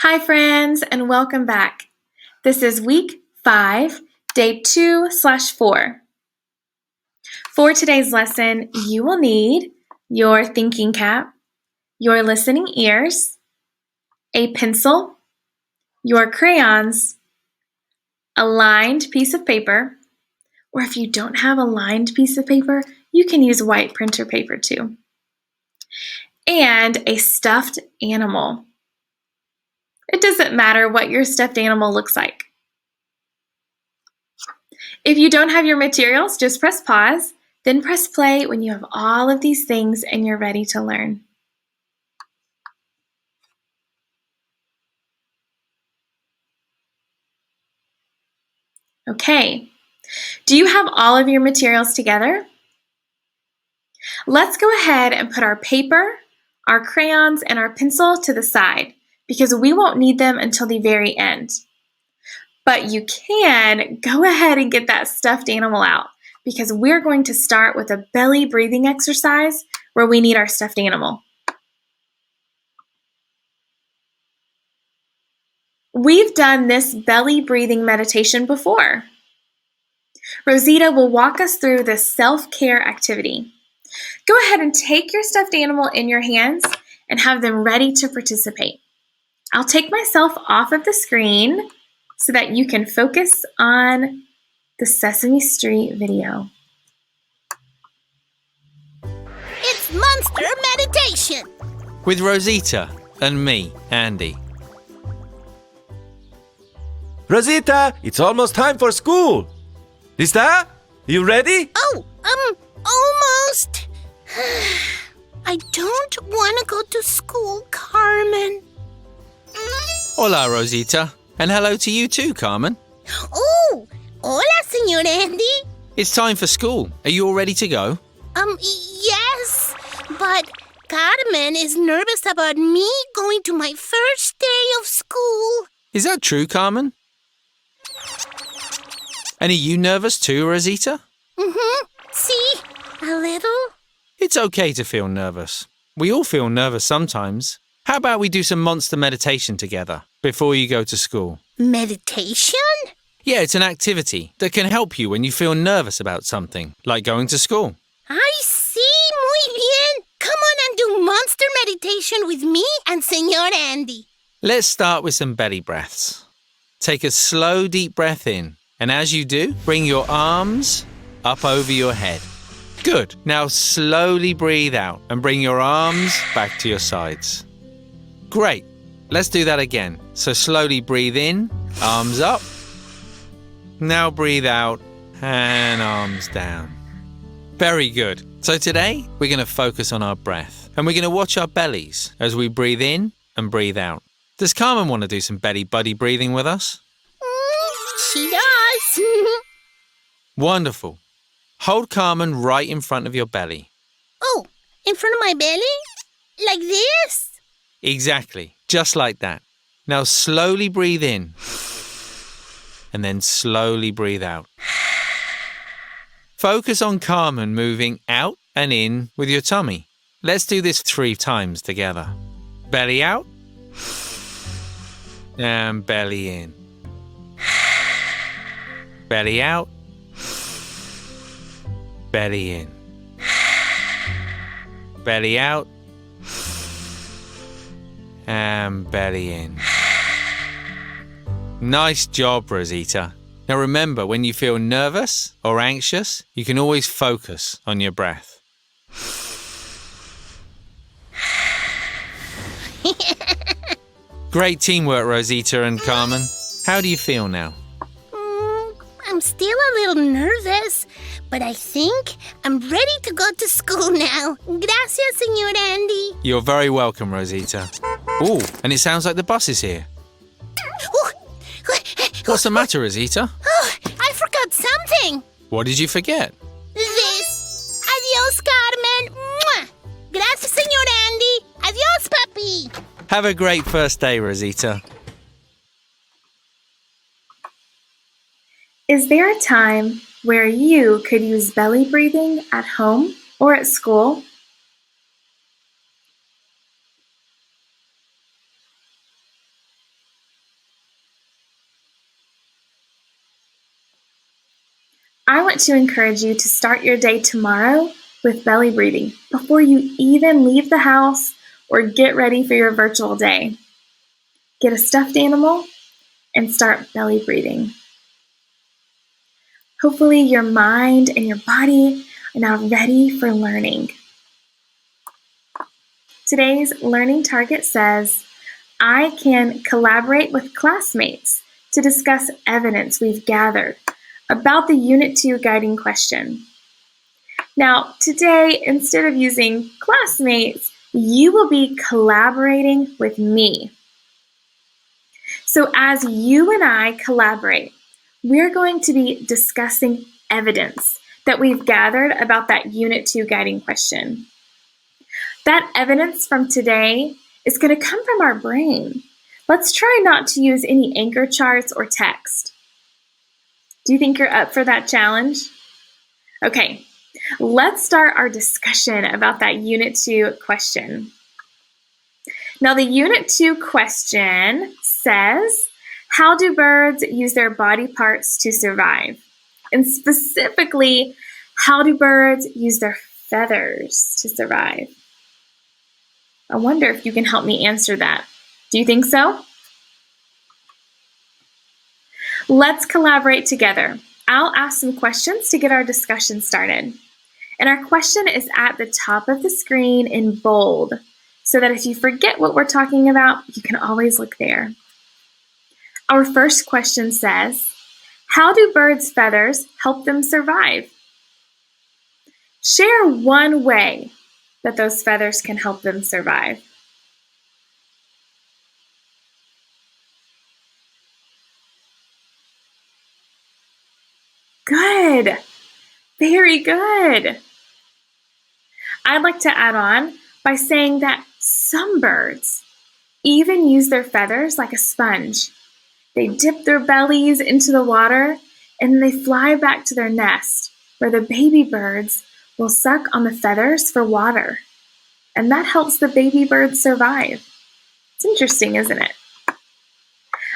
Hi, friends, and welcome back. This is week 5, day 2/4. For today's lesson, you will need your thinking cap, your listening ears, a pencil, your crayons, a lined piece of paper, or if you don't have a lined piece of paper, you can use white printer paper too, and a stuffed animal. It doesn't matter what your stuffed animal looks like. If you don't have your materials, just press pause, then press play when you have all of these things and you're ready to learn. Okay, do you have all of your materials together? Let's go ahead and put our paper, our crayons, and our pencil to the side because we won't need them until the very end. But you can go ahead and get that stuffed animal out because we're going to start with a belly breathing exercise where we need our stuffed animal. We've done this belly breathing meditation before. Rosita will walk us through this self-care activity. Go ahead and take your stuffed animal in your hands and have them ready to participate. I'll take myself off of the screen so that you can focus on the Sesame Street video. It's Monster Meditation! With Rosita and me, Andy. Rosita, it's almost time for school. Lista, you ready? Almost. I don't want to go to school, Carmen. Hola, Rosita. And hello to you too, Carmen. Oh, hola, Señor Andy. It's time for school. Are you all ready to go? Yes, but Carmen is nervous about me going to my first day of school. Is that true, Carmen? And are you nervous too, Rosita? See, a little. It's okay to feel nervous. We all feel nervous sometimes. How about we do some monster meditation together before you go to school? Meditation? Yeah, it's an activity that can help you when you feel nervous about something, like going to school. I see, muy bien. Come on and do monster meditation with me and Señor Andy. Let's start with some belly breaths. Take a slow, deep breath in, and as you do, bring your arms up over your head. Good. Now slowly breathe out and bring your arms back to your sides. Great. Let's do that again. So slowly breathe in, arms up. Now breathe out and arms down. Very good. So today we're going to focus on our breath and we're going to watch our bellies as we breathe in and breathe out. Does Carmen want to do some belly buddy breathing with us? She does. Wonderful. Hold Carmen right in front of your belly. Oh, in front of my belly? Like this? Exactly. Just like that. Now slowly breathe in and then slowly breathe out. Focus on Carmen moving out and in with your tummy. Let's do this 3 times together. Belly out and belly in. Belly out, belly in. Belly out and belly in. Nice job, Rosita. Now remember, when you feel nervous or anxious, you can always focus on your breath. Great teamwork, Rosita and Carmen. How do you feel now? I'm still a little nervous, but I think I'm ready to go to school now. Gracias, Señor Andy. You're very welcome, Rosita. Ooh, and it sounds like the bus is here. What's the matter, Rosita? Oh, I forgot something. What did you forget? This. Adios, Carmen. Mwah. Gracias, Señor Andy. Adios, papi. Have a great first day, Rosita. Is there a time where you could use belly breathing at home or at school? I want to encourage you to start your day tomorrow with belly breathing before you even leave the house or get ready for your virtual day. Get a stuffed animal and start belly breathing. Hopefully your mind and your body are now ready for learning. Today's learning target says, I can collaborate with classmates to discuss evidence we've gathered about the Unit 2 guiding question. Now, today, instead of using classmates, you will be collaborating with me. So as you and I collaborate, we're going to be discussing evidence that we've gathered about that Unit 2 guiding question. That evidence from today is going to come from our brain. Let's try not to use any anchor charts or text. Do you think you're up for that challenge? Okay, let's start our discussion about that Unit 2 question. Now, the Unit 2 question says, how do birds use their body parts to survive? And specifically, how do birds use their feathers to survive? I wonder if you can help me answer that. Do you think so? Let's collaborate together. I'll ask some questions to get our discussion started. And our question is at the top of the screen in bold, so that if you forget what we're talking about, you can always look there. Our first question says, how do birds' feathers help them survive? Share one way that those feathers can help them survive. Good. Very good. I'd like to add on by saying that some birds even use their feathers like a sponge. They dip their bellies into the water and they fly back to their nest where the baby birds will suck on the feathers for water. And that helps the baby birds survive. It's interesting, isn't it?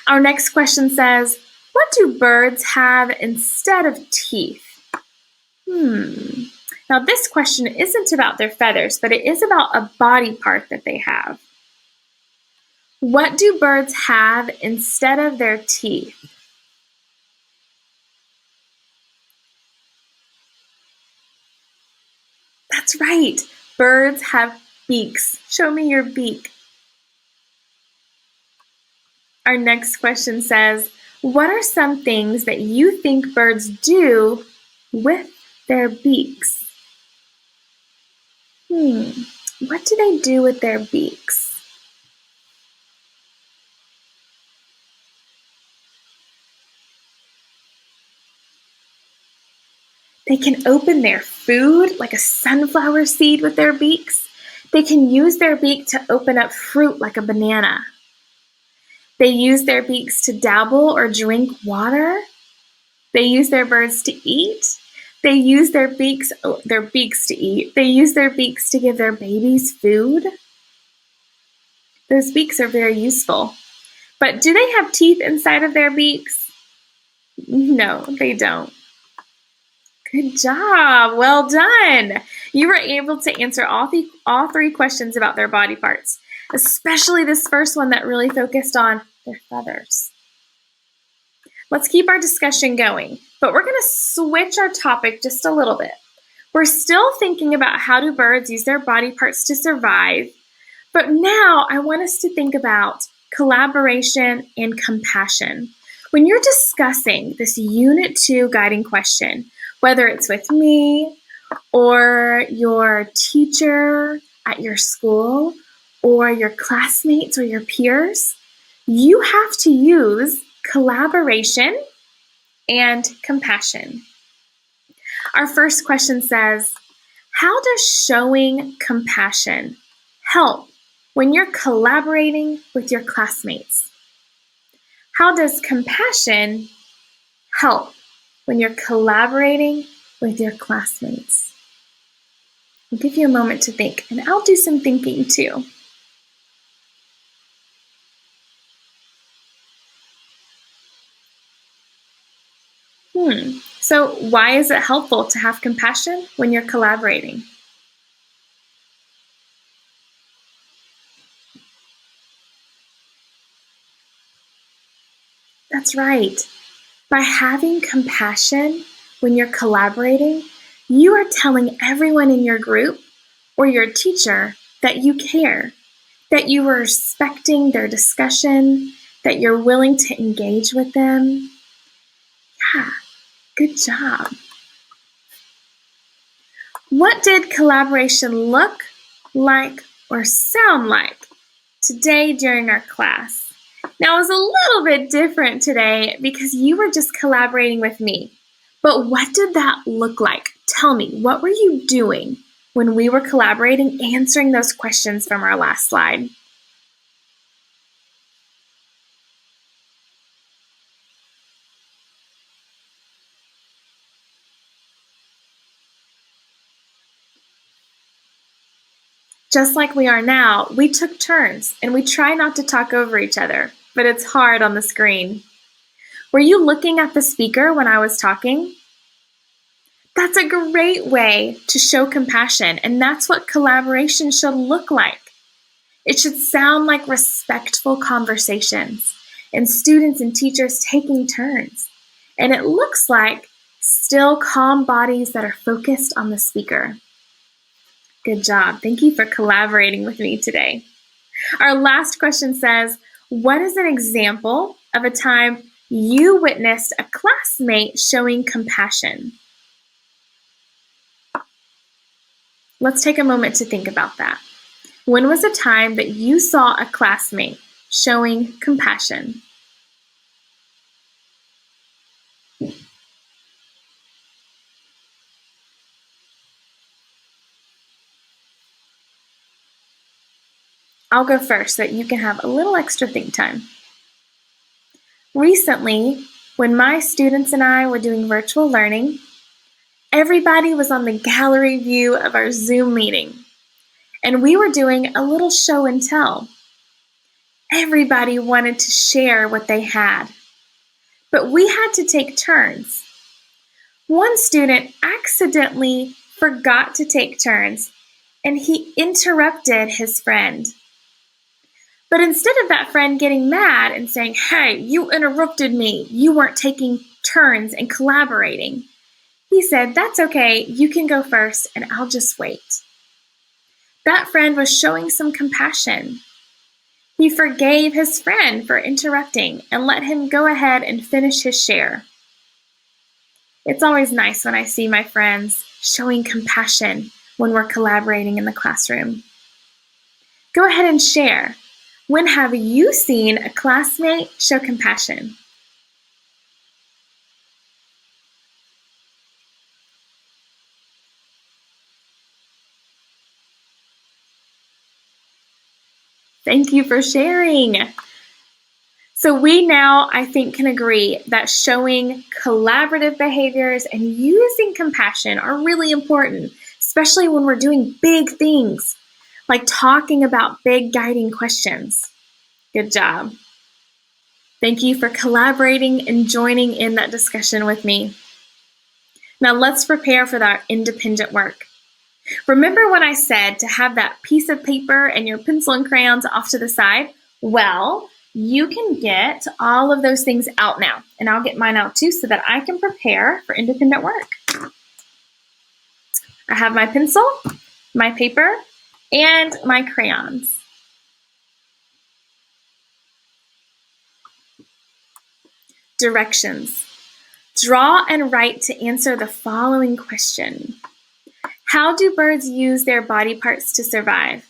Our next question says, what do birds have instead of teeth? Now this question isn't about their feathers, but it is about a body part that they have. What do birds have instead of their teeth? That's right. Birds have beaks. Show me your beak. Our next question says, what are some things that you think birds do with their beaks? What do they do with their beaks? They can open their food like a sunflower seed with their beaks. They can use their beak to open up fruit like a banana. They use their beaks to dabble or drink water. They use their birds to eat. They use their beaks to eat. They use their beaks to give their babies food. Those beaks are very useful. But do they have teeth inside of their beaks? No, they don't. Good job. Well done. You were able to answer all three questions about their body parts, especially this first one that really focused on their feathers. Let's keep our discussion going, but we're going to switch our topic just a little bit. We're still thinking about how do birds use their body parts to survive, but now I want us to think about collaboration and compassion. When you're discussing this Unit 2 guiding question, whether it's with me or your teacher at your school or your classmates or your peers, you have to use collaboration and compassion. Our first question says, how does showing compassion help when you're collaborating with your classmates? How does compassion help when you're collaborating with your classmates? I'll give you a moment to think, and I'll do some thinking too. So, why is it helpful to have compassion when you're collaborating? That's right. By having compassion when you're collaborating, you are telling everyone in your group or your teacher that you care, that you are respecting their discussion, that you're willing to engage with them. Yeah, good job. What did collaboration look like or sound like today during our class? Now, it was a little bit different today because you were just collaborating with me. But what did that look like? Tell me, what were you doing when we were collaborating, answering those questions from our last slide? Just like we are now, we took turns and we try not to talk over each other, but it's hard on the screen. Were you looking at the speaker when I was talking? That's a great way to show compassion, and that's what collaboration should look like. It should sound like respectful conversations and students and teachers taking turns. And it looks like still calm bodies that are focused on the speaker. Good job. Thank you for collaborating with me today. Our last question says, what is an example of a time you witnessed a classmate showing compassion? Let's take a moment to think about that. When was a time that you saw a classmate showing compassion? I'll go first so that you can have a little extra think time. Recently, when my students and I were doing virtual learning, everybody was on the gallery view of our Zoom meeting, and we were doing a little show and tell. Everybody wanted to share what they had, but we had to take turns. One student accidentally forgot to take turns, and he interrupted his friend. But instead of that friend getting mad and saying, "Hey, you interrupted me, you weren't taking turns and collaborating," he said, "That's okay, you can go first and I'll just wait." That friend was showing some compassion. He forgave his friend for interrupting and let him go ahead and finish his share. It's always nice when I see my friends showing compassion when we're collaborating in the classroom. Go ahead and share. When have you seen a classmate show compassion? Thank you for sharing. So we now, I think, can agree that showing collaborative behaviors and using compassion are really important, especially when we're doing big things, like talking about big guiding questions. Good job. Thank you for collaborating and joining in that discussion with me. Now let's prepare for that independent work. Remember when I said to have that piece of paper and your pencil and crayons off to the side? Well, you can get all of those things out now, and I'll get mine out too so that I can prepare for independent work. I have my pencil, my paper, and my crayons. Directions. Draw and write to answer the following question. How do birds use their body parts to survive?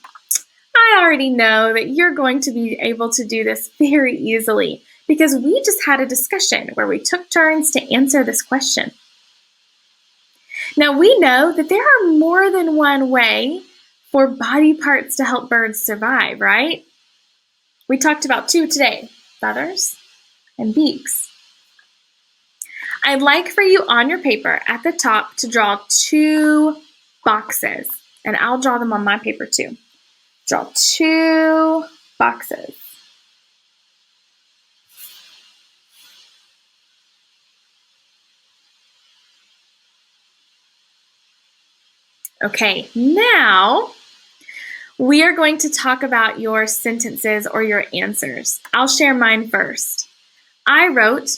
I already know that you're going to be able to do this very easily because we just had a discussion where we took turns to answer this question. Now we know that there are more than one way for body parts to help birds survive, right? We talked about two today, feathers and beaks. I'd like for you on your paper at the top to draw two boxes, and I'll draw them on my paper too. Draw two boxes. Okay, now we are going to talk about your sentences or your answers. I'll share mine first. I wrote,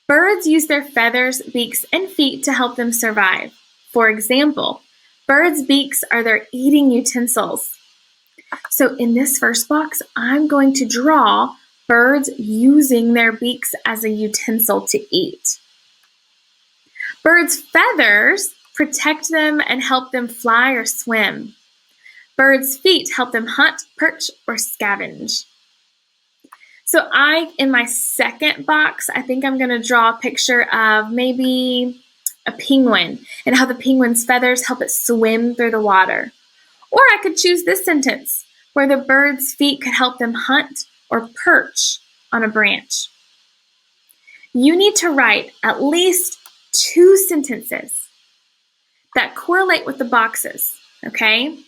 birds use their feathers, beaks, and feet to help them survive. For example, birds' beaks are their eating utensils. So in this first box, I'm going to draw birds using their beaks as a utensil to eat. Birds' feathers protect them and help them fly or swim. Birds' feet help them hunt, perch, or scavenge. So in my second box, I think I'm going to draw a picture of maybe a penguin and how the penguin's feathers help it swim through the water. Or I could choose this sentence where the bird's feet could help them hunt or perch on a branch. You need to write at least 2 sentences that correlate with the boxes, okay?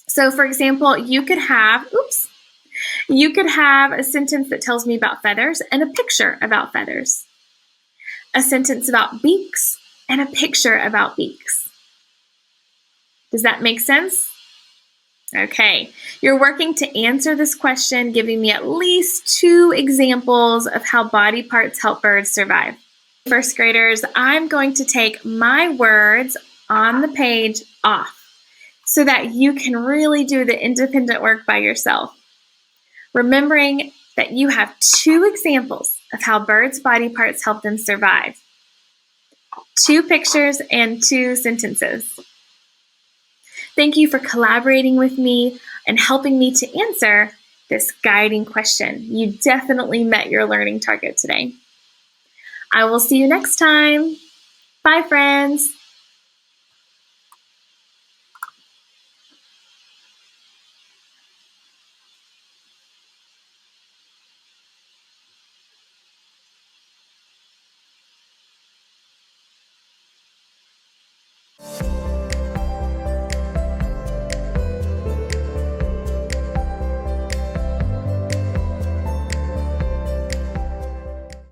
So for example, you could have a sentence that tells me about feathers and a picture about feathers. A sentence about beaks and a picture about beaks. Does that make sense? Okay, you're working to answer this question, giving me at least 2 examples of how body parts help birds survive. First graders, I'm going to take my words on the page off so that you can really do the independent work by yourself. Remembering that you have 2 examples of how birds' body parts help them survive. 2 pictures and 2 sentences. Thank you for collaborating with me and helping me to answer this guiding question. You definitely met your learning target today. I will see you next time. Bye, friends.